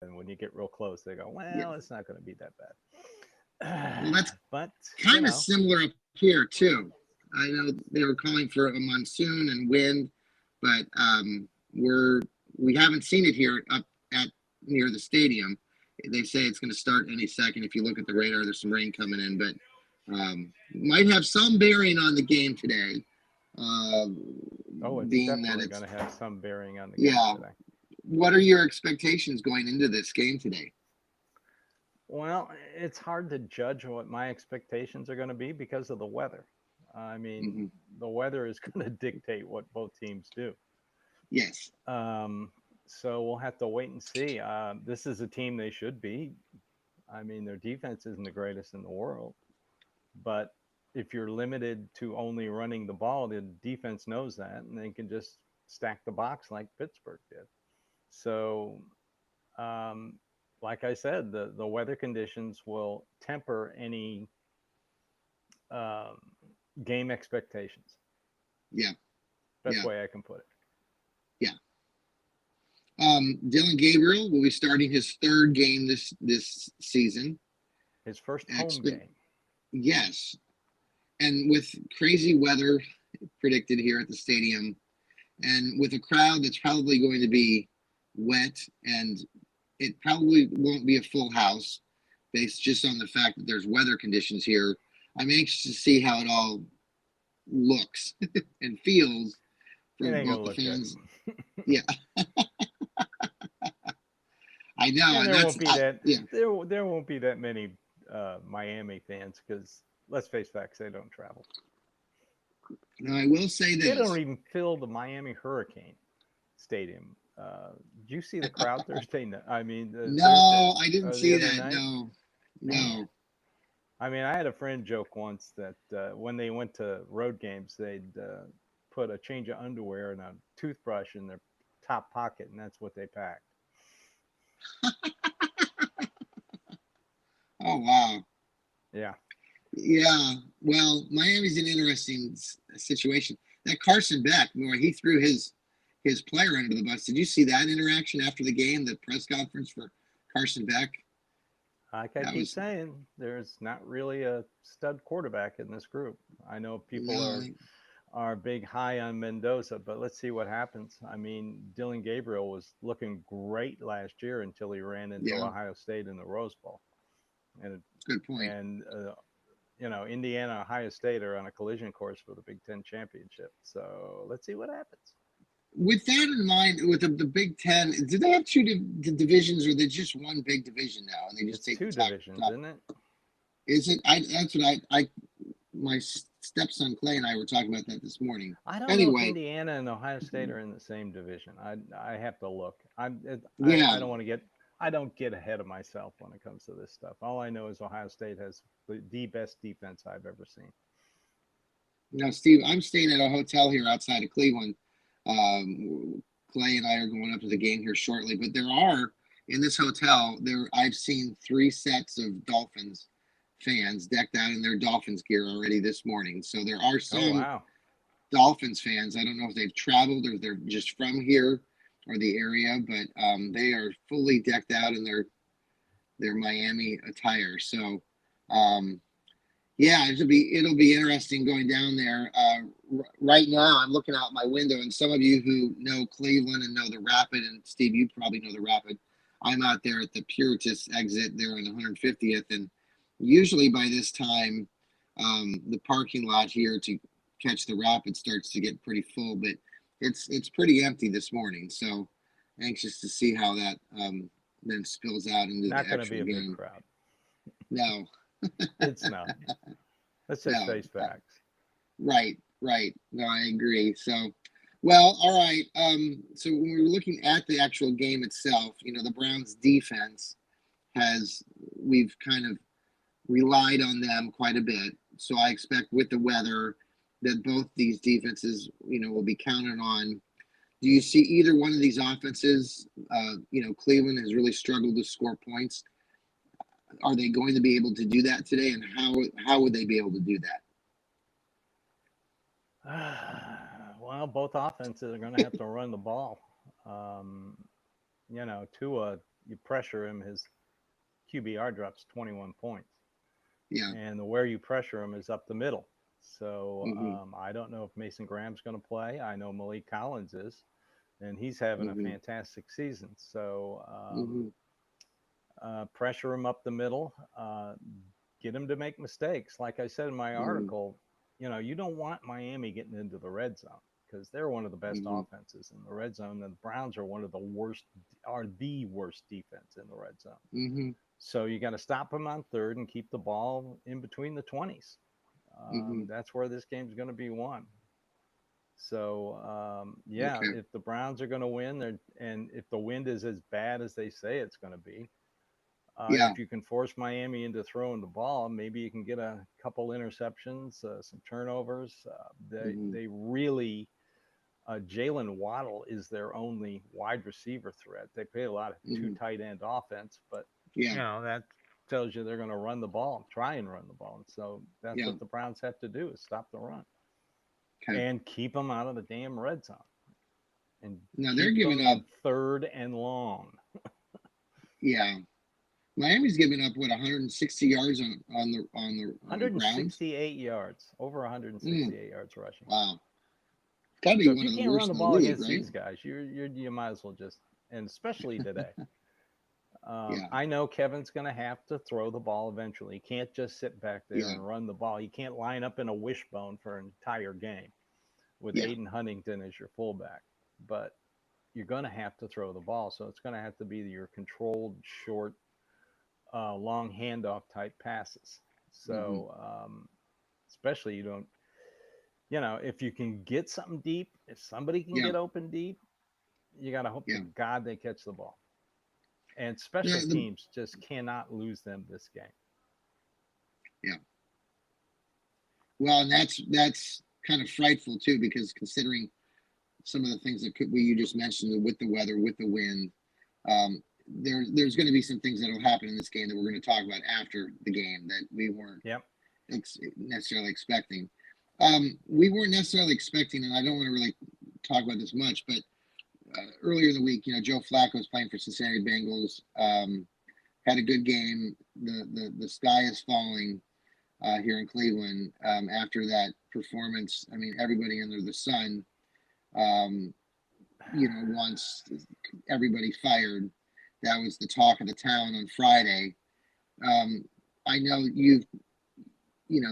And when you get real close, they go, Yeah. well, it's not going to be that Well, bad. that's But, kind of similar up here too. I know they were calling for a monsoon and wind, but we haven't seen it here up at near the stadium. They say it's going to start any second. If you look at the radar, there's some rain coming in, but might have some bearing on the game today. Uh, oh, it's being that definitely going it's to have some bearing on the game yeah. today. What are your expectations going into this game today? Well, it's hard to judge what my expectations are going to be because of the weather. I mean, Hmm. the weather is going to dictate what both teams do. Yes. Um, so we'll have to wait and see. This is a team they should beat. I mean, their defense isn't the greatest in the world, but if you're limited to only running the ball, the defense knows that, and they can just stack the box like Pittsburgh did. So, um, like I said, the weather conditions will temper any um, game expectations. Yeah. Best Yeah. way I can put it. Yeah. Dylan Gabriel will be starting his third game this season. His first home Expect game. Yes, and with crazy weather predicted here at the stadium, and with a crowd that's probably going to be wet, and it probably won't be a full house based just on the fact that there's weather conditions here. I'm anxious to see how it all looks and feels It for ain't both gonna the look good. fans. Yeah, I know, And and there that's won't be that yeah. there won't be that many Miami fans because let's face facts, they don't travel. Now I will say They don't this. even fill the Miami Hurricane Stadium. Did you see the crowd Thursday? I mean, Thursday No, I didn't or the see other that. night. No, Man, no. I mean, I had a friend joke once that when they went to road games, they'd put a change of underwear and a toothbrush in their top pocket, and that's what they packed. Oh wow. Yeah. Yeah. Well, Miami's an interesting situation. That Carson Beck, where he threw his player under the bus. Did you see that interaction after the game, the press conference for Carson Beck? Like I That keep was saying, there's not really a stud quarterback in this group. I know people no. are big high on Mendoza, but let's see what happens. I mean, Dylan Gabriel was looking great last year until he ran into Yeah. Ohio State in the Rose Bowl, and Good point. and Indiana, Ohio State are on a collision course for the Big Ten championship. So let's see what happens. With that in mind, with the Big Ten, do they have two divisions, or they just one big division now, and they just It's take the two top divisions, top? isn't it? Is it? I that's what I my stepson Clay and I were talking about that this morning. I don't know if Anyway, Indiana and Ohio State are in the same division. I have to look. I yeah. don't want to get I don't get ahead of myself when it comes to this stuff. All I know is Ohio State has the best defense I've ever seen. Now, Steve, I'm staying at a hotel here outside of Cleveland. Clay and I are going up to the game here shortly, but there are in this hotel there. I've seen three sets of Dolphins fans decked out in their Dolphins gear already this morning. So there are Oh some wow. Dolphins fans. I don't know if they've traveled or they're just from here or the area, but they are fully decked out in their Miami attire. So um, yeah, it'll be interesting going down there. Right now, I'm looking out my window, and some of you who know Cleveland and know the Rapid, and Steve, you probably know the Rapid. I'm out there at the Puritas exit there on 150th, and usually by this time, the parking lot here to catch the Rapid starts to get pretty full, but it's pretty empty this morning. So anxious to see how that then spills out into the Not going to be actual a big game. crowd. No, It's not. Let's just no. face facts. Right, right. No, I agree. So, well, all right. So when we were looking at the actual game itself, the Browns defense we've kind of relied on them quite a bit. So I expect with the weather that both these defenses, will be counted on. Do you see either one of these offenses? Cleveland has really struggled to score points. Are they going to be able to do that today? And how would they be able to do that? Well, both offenses are going to have to run the ball. Tua. you pressure him, his QBR drops 21 points. Yeah. And the where you pressure him is up the middle. So Mm-hmm. I don't know if Mason Graham's going to play. I know Malik Collins is, and he's having a Mm-hmm. fantastic season. So Mm-hmm. pressure him up the middle, get him to make mistakes. Like I said in my Mm-hmm. article, you don't want Miami getting into the red zone because they're one of the best Mm-hmm. offenses in the red zone, and the Browns are one of the worst, are the worst defense in the red zone. Mm-hmm. So you got to stop them on third and keep the ball in between the 20s. Mm-hmm. That's where this game's going to be won. So yeah, Okay. if the Browns are going to win, and if the wind is as bad as they say it's going to be, Yeah. if you can force Miami into throwing the ball, maybe you can get a couple interceptions, some turnovers. They Mm-hmm. they really Jalen Waddle is their only wide receiver threat. They play a lot of two Mm-hmm. tight end offense, but Yeah. that tells you they're going to run the ball, try and run the ball. And so that's Yeah. what the Browns have to do is stop the run Okay. and keep them out of the damn red zone and Now they're keep them giving up. in third and long. Yeah. Miami's giving up what 160 yards on the Browns. 168 yards, over Mm, 168 yards rushing. wow, got to be So if one you of the can't run worst the in the ball league, against right? these guys, you might as well just, and especially today. Yeah. I know Kevin's going to have to throw the ball eventually. He can't just sit back there Yeah. and run the ball. He can't line up in a wishbone for an entire game with Yeah. Aiden Huntington as your fullback. But you're going to have to throw the ball. So it's going to have to be your controlled, short, long handoff type passes. Hmm. So especially if you can get something deep, if somebody can Yeah. get open deep, you got to hope to Yeah. God they catch the ball. And special The teams just cannot lose them this game. yeah. Well, and that's kind of frightful too, because considering some of the things that you just mentioned with the weather, with the wind, there's going to be some things that will happen in this game that we're going to talk about after the game that we weren't Yep. necessarily expecting. We weren't necessarily expecting, and I don't want to really talk about this much, but earlier in the week, Joe Flacco was playing for Cincinnati Bengals. Had a good game. The sky is falling here in Cleveland after that performance. I mean, everybody under the sun, wants everybody fired. That was the talk of the town on Friday. I know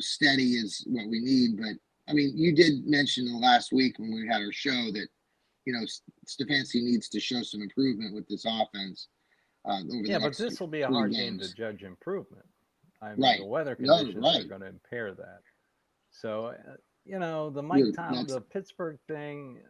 steady is what we need, but I mean, you did mention the last week when we had our show that Stefanski needs to show some improvement with this offense over the Yeah, but next this will be a three hard game to games. judge improvement. I mean, Right. the weather No, conditions are right. going to impair that. So, That's the Pittsburgh thing,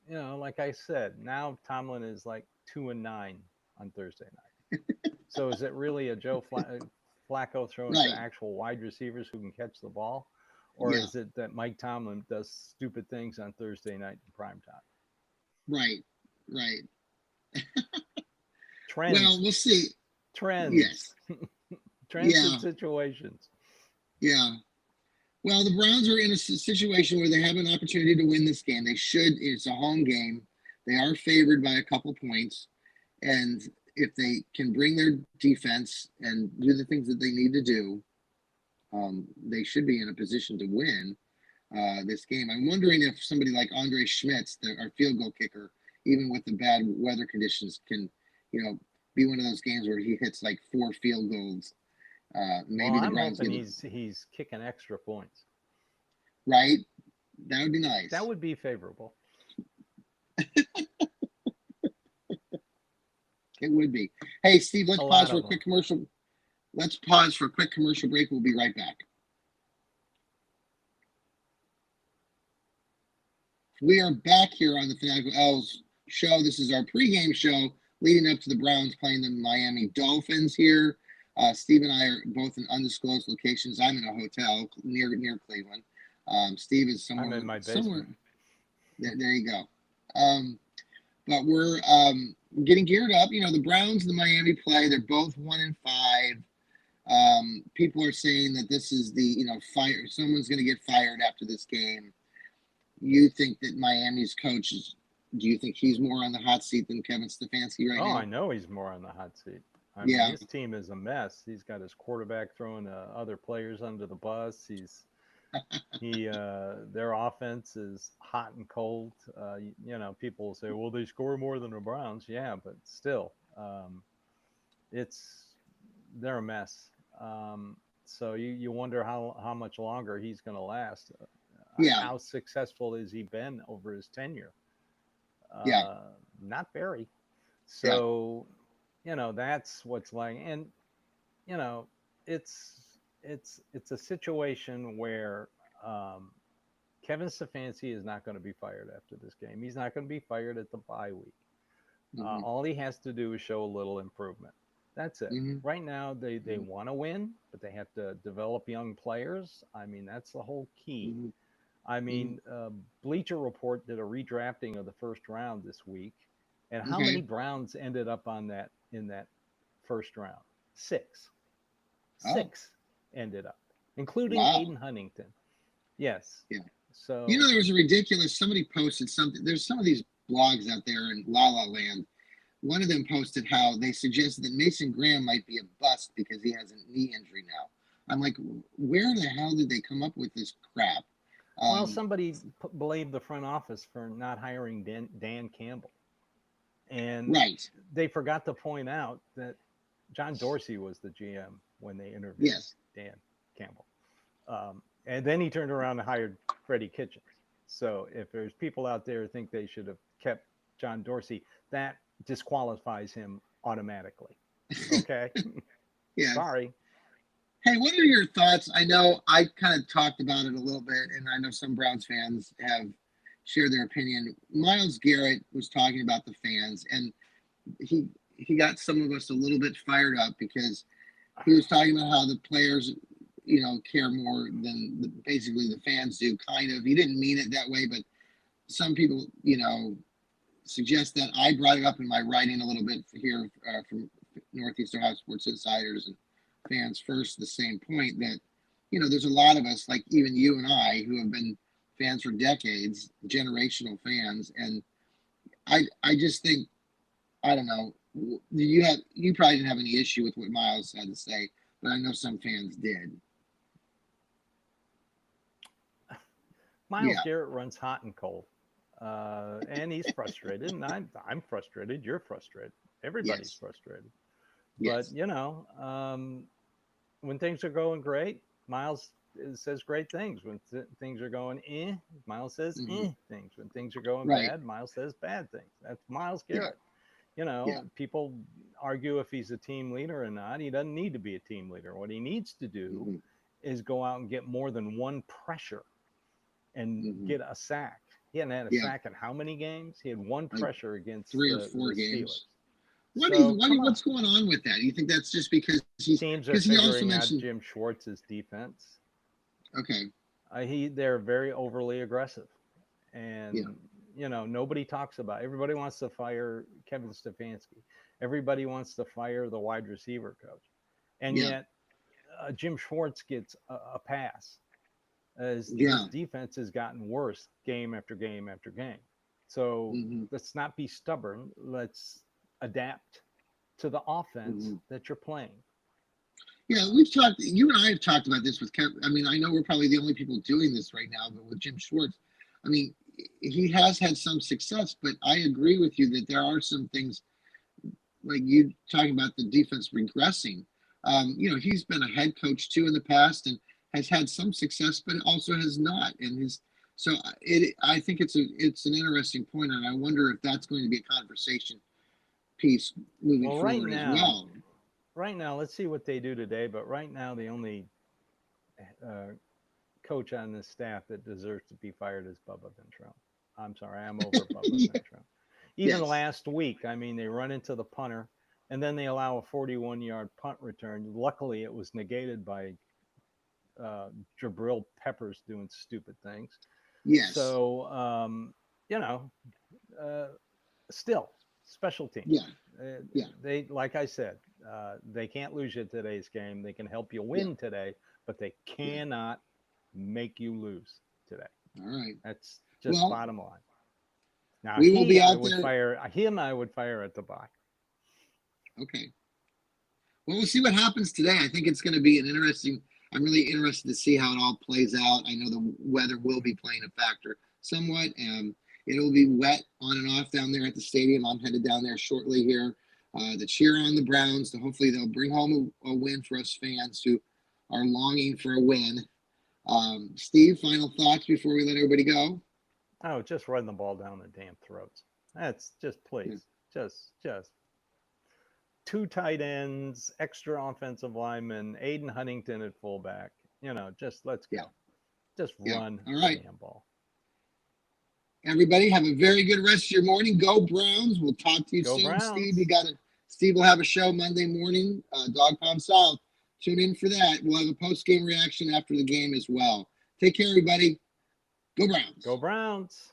like I said, now Tomlin is like 2-9 on Thursday night. So is it really a Flacco throwing to right. actual wide receivers who can catch the ball? Or Yeah. is it that Mike Tomlin does stupid things on Thursday night in prime time? Right. Right. Trends. Well, we'll see. Trends. Yes. Trends Yeah. and situations. Yeah. Well, the Browns are in a situation where they have an opportunity to win this game. They should. It's a home game. They are favored by a couple points. And if they can bring their defense and do the things that they need to do, they should be in a position to win this game. I'm wondering if somebody like Andre Schmitz, our field goal kicker, even with the bad weather conditions, can, be one of those games where he hits like 4 field goals. Maybe Well, the I'm Browns hoping get he's kicking extra points. right. That would be nice. That would be favorable. It would be. Hey, Steve, let's A pause lot for a of quick them. commercial. Let's pause for a quick commercial break. We'll be right back. We are back here on the Fanatical Elves show. This is our pregame show leading up to the Browns playing the Miami Dolphins here. Steve and I are both in undisclosed locations. I'm in a hotel near Cleveland. Steve is somewhere. I'm in my basement. There you go. But we're getting geared up. The Browns and the Miami play. They're both 1-5. People are saying that this is the fire. Someone's going to get fired after this game. You think that Miami's coach is do you think he's more on the hot seat than Kevin Stefanski right Oh, now? I know he's more on the hot seat. I mean, Yeah. his team is a mess. He's got his quarterback throwing other players under the bus. Their offense is hot and cold. People will say, well, they score more than the Browns. Yeah, but still, it's they're a mess. So you wonder how much longer he's going to last. Yeah. How successful has he been over his tenure? Yeah. Uh, Not very. Yeah. So, that's what's like, and you know, it's a situation where um, Kevin Stefanski is not going to be fired after this game. He's not going to be fired at the bye week. Hmm. All he has to do is show a little improvement. That's it. Hmm. Right now, they Hmm. want to win, but they have to develop young players. I mean, that's the whole key. Hmm. I Hmm. mean, Bleacher Report did a redrafting of the first round this week, and how many Okay. Browns ended up on that in that first round? Six. Oh, Six ended up, including wow. Aiden Huntington. Yes. Yeah. So There was a ridiculous, somebody posted something. There's some of these blogs out there in La La Land. One of them posted how they suggested that Mason Graham might be a bust because he has a knee injury now. I'm like, where the hell did they come up with this crap? well, Um, somebody blamed the front office for not hiring Dan Campbell, and right. they forgot to point out that John Dorsey was the GM when they interviewed Yes. Dan Campbell. And then he turned around and hired Freddie Kitchens. So if there's people out there who think they should have kept John Dorsey, that disqualifies him automatically. Okay. Yes. Sorry. Hey, what are your thoughts? I know I kind of talked about it a little bit, and I know some Browns fans have shared their opinion. Myles Garrett was talking about the fans, and he he got some of us a little bit fired up because he was talking about how the players, care more than basically the fans do. Kind of, he didn't mean it that way, but some people, suggest that I brought it up in my writing a little bit here from Northeast Ohio Sports Insiders and fans first. The same point that there's a lot of us, like even you and I, who have been fans for decades, generational fans, and I just think I don't know. You probably didn't have any issue with what Miles had to say, but I know some fans did. Myles Yeah. Garrett runs hot and cold. And he's frustrated, and I'm frustrated. You're frustrated. Everybody's Yes. frustrated. But Yes. when things are going great, Miles says great things. When things are going Miles says Hmm. things. When things are going Right. bad, Miles says bad things. That's Miles Yeah. Garrett. Yeah. People argue if he's a team leader or not. He doesn't need to be a team leader. What he needs to do Hmm. is go out and get more than one pressure and Hmm. get a sack. He hadn't had a Yeah. sack in how many games? He had one Like pressure against three or the four Steelers. games. So come on. What's going on with that? You think that's just because Teams are he also figuring out mentioned Jim Schwartz's defense. okay. They're very overly aggressive, Yeah. and nobody talks about. Everybody wants to fire Kevin Stefanski. Everybody wants to fire the wide receiver coach, and Yeah. yet Jim Schwartz gets a pass as his Yeah. defense has gotten worse game after game after game. So Hmm. let's not be stubborn. Let's adapt to the offense Hmm. that you're playing. Yeah, we've talked. You and I have talked about this with Kev. I mean, I know we're probably the only people doing this right now, but with Jim Schwartz, I mean, he has had some success. But I agree with you that there are some things like you talking about the defense regressing. He's been a head coach too in the past and has had some success, but also has not. And his so it. I think it's an interesting point, and I wonder if that's going to be a conversation piece moving Well, forward as well. right now, let's see what they do today. But right now, the only uh, coach on this staff that deserves to be fired is Bubba Ventrone. I'm sorry, I'm over Bubba Yeah, Ventrone. Even yes. last week, I mean, they run into the punter and then they allow a 41-yard punt return. Luckily, it was negated by uh, Jabril Peppers doing stupid things. Yes. So, you know, uh, still special teams. Yeah. Yeah. They, like I said, they can't lose you today's game. They can help you Yeah. win today, but they Yeah. cannot make you lose today. All right. That's just Well, bottom line. Now We will be I out would there. fire him. I would fire at the bye. Okay. Well, we'll see what happens today. I think it's going to be an interesting. I'm really interested to see how it all plays out. I know the weather will be playing a factor somewhat. It will be wet on and off down there at the stadium. I'm headed down there shortly here to cheer on the Browns. So hopefully they'll bring home a win for us fans who are longing for a win. Steve, final thoughts before we let everybody go? Oh, just run the ball down the damn throats. That's just please, just 2 tight ends, extra offensive linemen, Aiden Huntington at fullback. Just let's go. Yeah. Just Yeah. run All right. the damn ball. Everybody have a very good rest of your morning. Go Browns. We'll talk to you Go soon. Browns. Steve, Steve will have a show Monday morning, Dog Pound South. Tune in for that. We'll have a post-game reaction after the game as well. Take care, everybody. Go Browns. Go Browns.